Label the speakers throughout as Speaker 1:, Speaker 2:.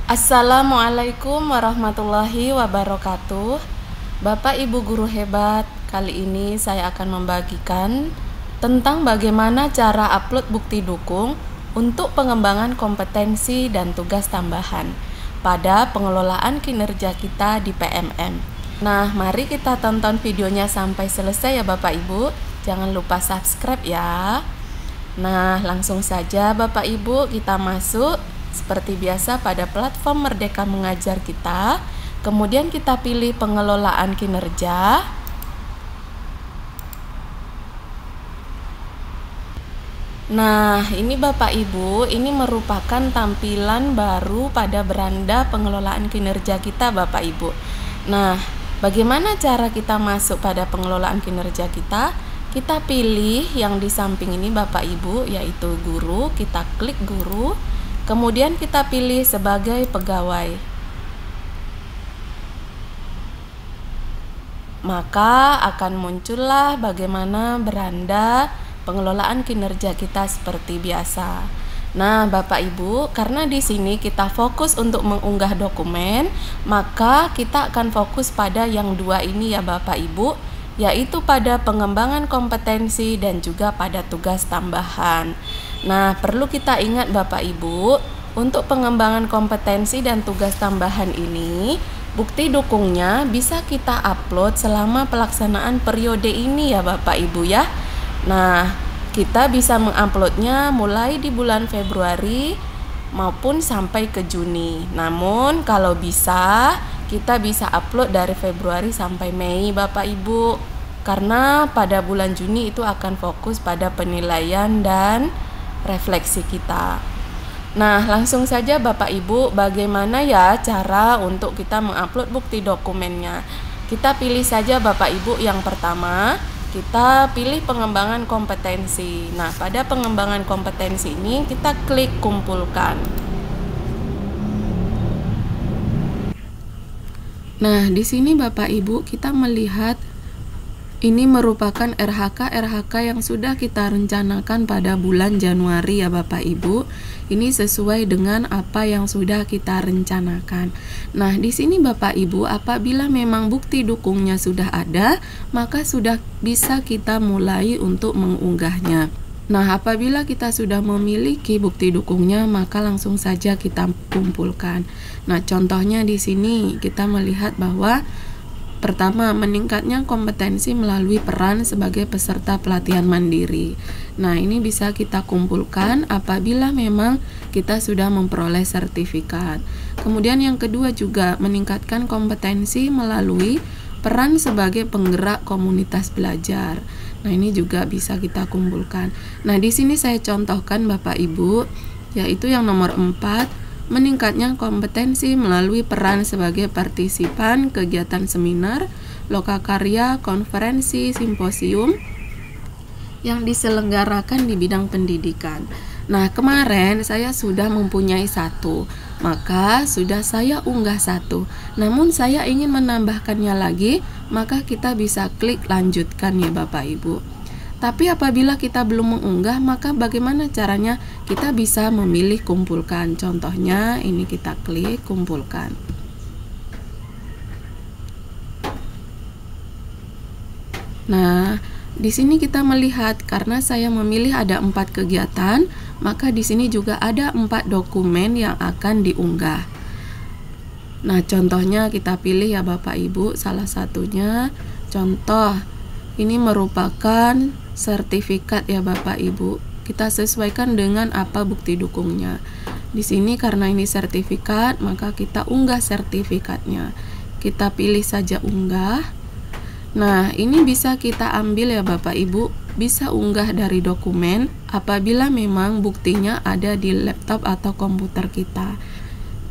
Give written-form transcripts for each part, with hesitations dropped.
Speaker 1: Assalamualaikum warahmatullahi wabarakatuh. Bapak Ibu guru hebat, kali ini saya akan membagikan tentang bagaimana cara upload bukti dukung untuk pengembangan kompetensi dan tugas tambahan pada pengelolaan kinerja kita di PMM. Nah, mari kita tonton videonya sampai selesai ya Bapak Ibu. Jangan lupa subscribe ya. Nah, langsung saja Bapak Ibu kita masuk seperti biasa pada platform Merdeka Mengajar kita. Kemudian kita pilih pengelolaan kinerja. Nah, ini Bapak Ibu, ini merupakan tampilan baru pada beranda pengelolaan kinerja kita Bapak Ibu. Nah, bagaimana cara kita masuk pada pengelolaan kinerja kita? Kita pilih yang di samping ini Bapak Ibu, yaitu guru. Kita klik guru. Kemudian kita pilih sebagai pegawai. Maka akan muncullah bagaimana beranda pengelolaan kinerja kita seperti biasa. Nah, Bapak Ibu, karena di sini kita fokus untuk mengunggah dokumen, maka kita akan fokus pada yang dua ini ya Bapak Ibu, yaitu pada pengembangan kompetensi dan juga pada tugas tambahan. Nah, perlu kita ingat Bapak Ibu, untuk pengembangan kompetensi dan tugas tambahan ini, bukti dukungnya bisa kita upload selama pelaksanaan periode ini ya Bapak Ibu ya. Nah, kita bisa menguploadnya mulai di bulan Februari maupun sampai ke Juni. Namun kalau bisa, kita bisa upload dari Februari sampai Mei Bapak Ibu. Karena pada bulan Juni itu akan fokus pada penilaian dan refleksi kita. Nah, langsung saja Bapak Ibu, bagaimana ya cara untuk kita mengupload bukti dokumennya? Kita pilih saja Bapak Ibu yang pertama, kita pilih pengembangan kompetensi. Nah, pada pengembangan kompetensi ini kita klik kumpulkan. Nah, di sini Bapak Ibu kita melihat ini merupakan RHK yang sudah kita rencanakan pada bulan Januari ya Bapak Ibu. Ini sesuai dengan apa yang sudah kita rencanakan. Nah, di sini Bapak Ibu, apabila memang bukti dukungnya sudah ada, maka sudah bisa kita mulai untuk mengunggahnya. Nah, apabila kita sudah memiliki bukti dukungnya, maka langsung saja kita kumpulkan. Nah, contohnya di sini kita melihat bahwa pertama, meningkatnya kompetensi melalui peran sebagai peserta pelatihan mandiri. Nah, ini bisa kita kumpulkan apabila memang kita sudah memperoleh sertifikat. Kemudian yang kedua juga meningkatkan kompetensi melalui peran sebagai penggerak komunitas belajar. Nah, ini juga bisa kita kumpulkan. Nah, di sini saya contohkan Bapak Ibu, yaitu yang nomor 4, meningkatnya kompetensi melalui peran sebagai partisipan kegiatan seminar, lokakarya, konferensi, simposium yang diselenggarakan di bidang pendidikan. Nah, kemarin saya sudah mempunyai satu, maka sudah saya unggah satu. Namun saya ingin menambahkannya lagi, maka kita bisa klik lanjutkan ya Bapak Ibu. Tapi apabila kita belum mengunggah, maka bagaimana caranya? Kita bisa memilih kumpulkan. Contohnya ini kita klik kumpulkan. Nah, di sini kita melihat karena saya memilih ada 4 kegiatan, maka di sini juga ada 4 dokumen yang akan diunggah. Nah, contohnya kita pilih ya Bapak Ibu, salah satunya contoh ini merupakan sertifikat ya Bapak Ibu. Kita sesuaikan dengan apa bukti dukungnya. Di sini karena ini sertifikat, maka kita unggah sertifikatnya. Kita pilih saja unggah. Nah, ini bisa kita ambil ya Bapak Ibu, bisa unggah dari dokumen apabila memang buktinya ada di laptop atau komputer kita.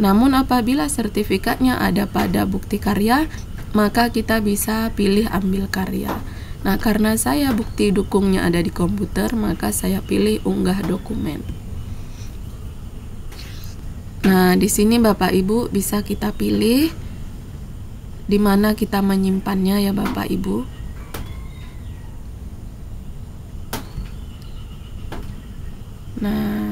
Speaker 1: Namun apabila sertifikatnya ada pada bukti karya, maka kita bisa pilih ambil karya. Nah, karena saya bukti dukungnya ada di komputer, maka saya pilih unggah dokumen. Nah, di sini Bapak Ibu bisa kita pilih di mana kita menyimpannya ya Bapak Ibu. Nah,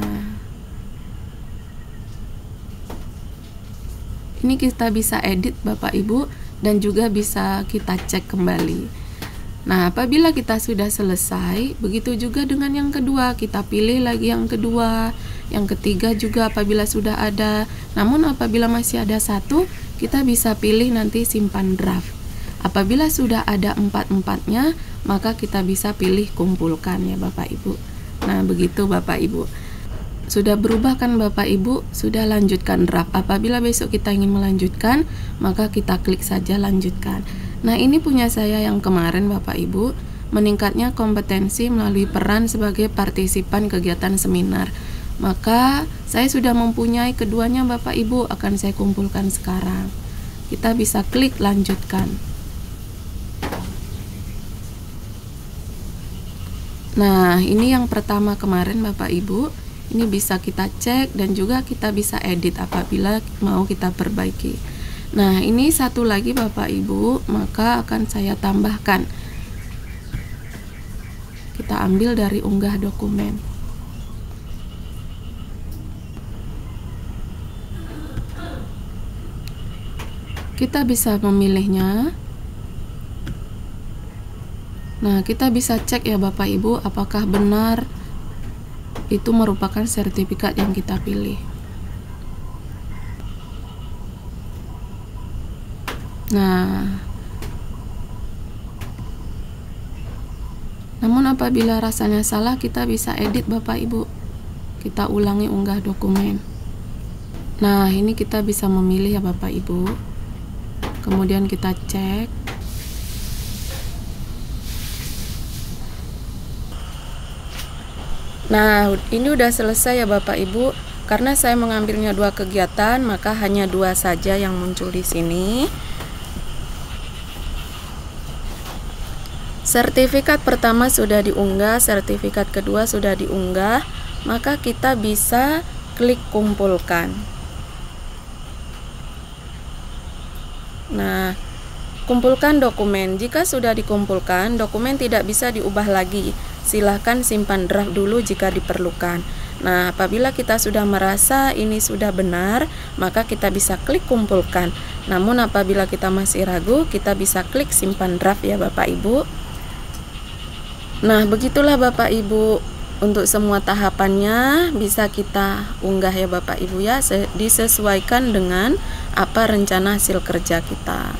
Speaker 1: Ini kita bisa edit Bapak Ibu dan juga bisa kita cek kembali. Nah, apabila kita sudah selesai, begitu juga dengan yang kedua, kita pilih lagi yang kedua, yang ketiga juga apabila sudah ada. Namun apabila masih ada satu, kita bisa pilih nanti simpan draft. Apabila sudah ada empat-empatnya, maka kita bisa pilih kumpulkan ya Bapak Ibu. Nah, begitu Bapak Ibu. Sudah berubah kan Bapak Ibu? Sudah lanjutkan draft. Apabila besok kita ingin melanjutkan, maka kita klik saja lanjutkan. Nah, ini punya saya yang kemarin Bapak Ibu, meningkatnya kompetensi melalui peran sebagai partisipan kegiatan seminar. Maka saya sudah mempunyai keduanya Bapak Ibu, akan saya kumpulkan sekarang. Kita bisa klik lanjutkan. Nah, ini yang pertama kemarin Bapak Ibu. Ini bisa kita cek dan juga kita bisa edit apabila mau kita perbaiki. Nah, ini satu lagi Bapak Ibu, maka akan saya tambahkan. Kita ambil dari unggah dokumen. Kita bisa memilihnya. Nah, kita bisa cek ya Bapak Ibu, apakah benar itu merupakan sertifikat yang kita pilih. Nah, namun apabila rasanya salah, kita bisa edit Bapak Ibu. Kita ulangi unggah dokumen. Nah, ini kita bisa memilih ya Bapak Ibu. Kemudian kita cek. Nah, ini udah selesai ya Bapak Ibu. Karena saya mengambilnya 2 kegiatan, maka hanya 2 saja yang muncul di sini. Sertifikat pertama sudah diunggah, sertifikat kedua sudah diunggah, maka kita bisa klik kumpulkan. Nah, kumpulkan dokumen. Jika sudah dikumpulkan, dokumen tidak bisa diubah lagi. Silahkan simpan draft dulu jika diperlukan. Nah, apabila kita sudah merasa ini sudah benar, maka kita bisa klik kumpulkan. Namun apabila kita masih ragu, kita bisa klik simpan draft ya Bapak Ibu. Nah, begitulah Bapak Ibu, untuk semua tahapannya bisa kita unggah ya Bapak Ibu ya, disesuaikan dengan apa rencana hasil kerja kita.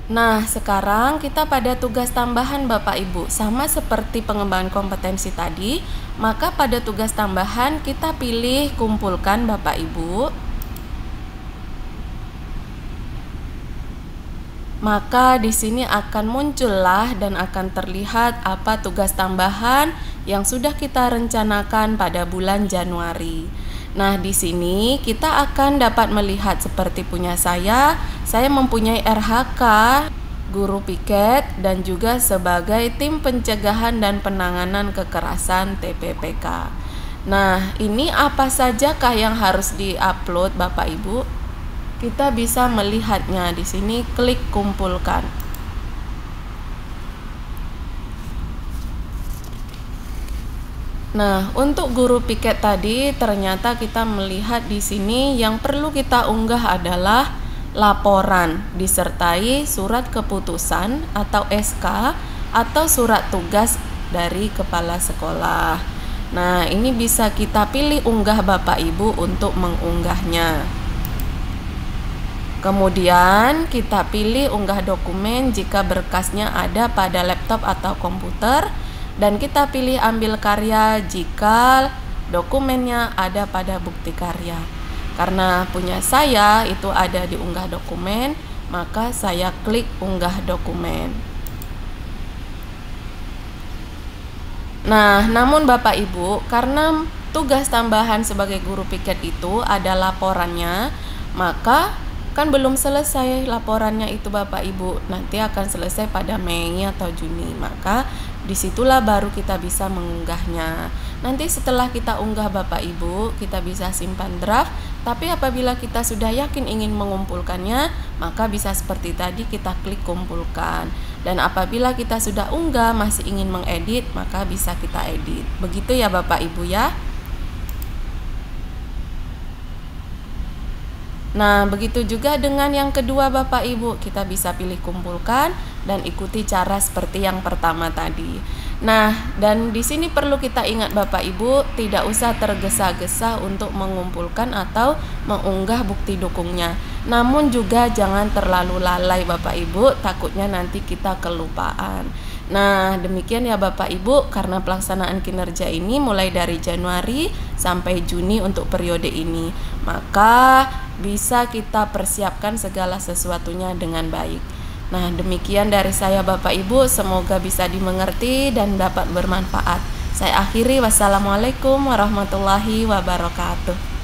Speaker 1: Nah, sekarang kita pada tugas tambahan Bapak Ibu. Sama seperti pengembangan kompetensi tadi, maka pada tugas tambahan kita pilih kumpulkan Bapak Ibu. Maka di sini akan muncullah dan akan terlihat apa tugas tambahan yang sudah kita rencanakan pada bulan Januari. Nah, di sini kita akan dapat melihat seperti punya saya mempunyai RHK, guru piket, dan juga sebagai tim pencegahan dan penanganan kekerasan TPPK. Nah, ini apa sajakah yang harus diupload Bapak Ibu? Kita bisa melihatnya di sini, klik kumpulkan. Nah, untuk guru piket tadi ternyata kita melihat di sini yang perlu kita unggah adalah laporan disertai surat keputusan atau SK atau surat tugas dari kepala sekolah. Nah, ini bisa kita pilih unggah Bapak Ibu untuk mengunggahnya. Kemudian kita pilih unggah dokumen jika berkasnya ada pada laptop atau komputer, dan kita pilih ambil karya jika dokumennya ada pada bukti karya. Karena punya saya itu ada di unggah dokumen, maka saya klik unggah dokumen. Nah, namun Bapak Ibu, karena tugas tambahan sebagai guru piket itu ada laporannya, maka kan belum selesai laporannya itu Bapak Ibu, nanti akan selesai pada Mei atau Juni, maka disitulah baru kita bisa mengunggahnya. Nanti setelah kita unggah Bapak Ibu, kita bisa simpan draft, tapi apabila kita sudah yakin ingin mengumpulkannya, maka bisa seperti tadi kita klik kumpulkan. Dan apabila kita sudah unggah masih ingin mengedit, maka bisa kita edit. Begitu ya Bapak Ibu ya. Nah, begitu juga dengan yang kedua Bapak Ibu, kita bisa pilih kumpulkan dan ikuti cara seperti yang pertama tadi. Nah, dan di sini perlu kita ingat Bapak Ibu, tidak usah tergesa-gesa untuk mengumpulkan atau mengunggah bukti dukungnya. Namun juga jangan terlalu lalai Bapak Ibu, takutnya nanti kita kelupaan. Nah, demikian ya Bapak Ibu, karena pelaksanaan kinerja ini mulai dari Januari sampai Juni untuk periode ini, maka bisa kita persiapkan segala sesuatunya dengan baik. Nah, demikian dari saya Bapak Ibu, semoga bisa dimengerti dan dapat bermanfaat. Saya akhiri, wassalamualaikum warahmatullahi wabarakatuh.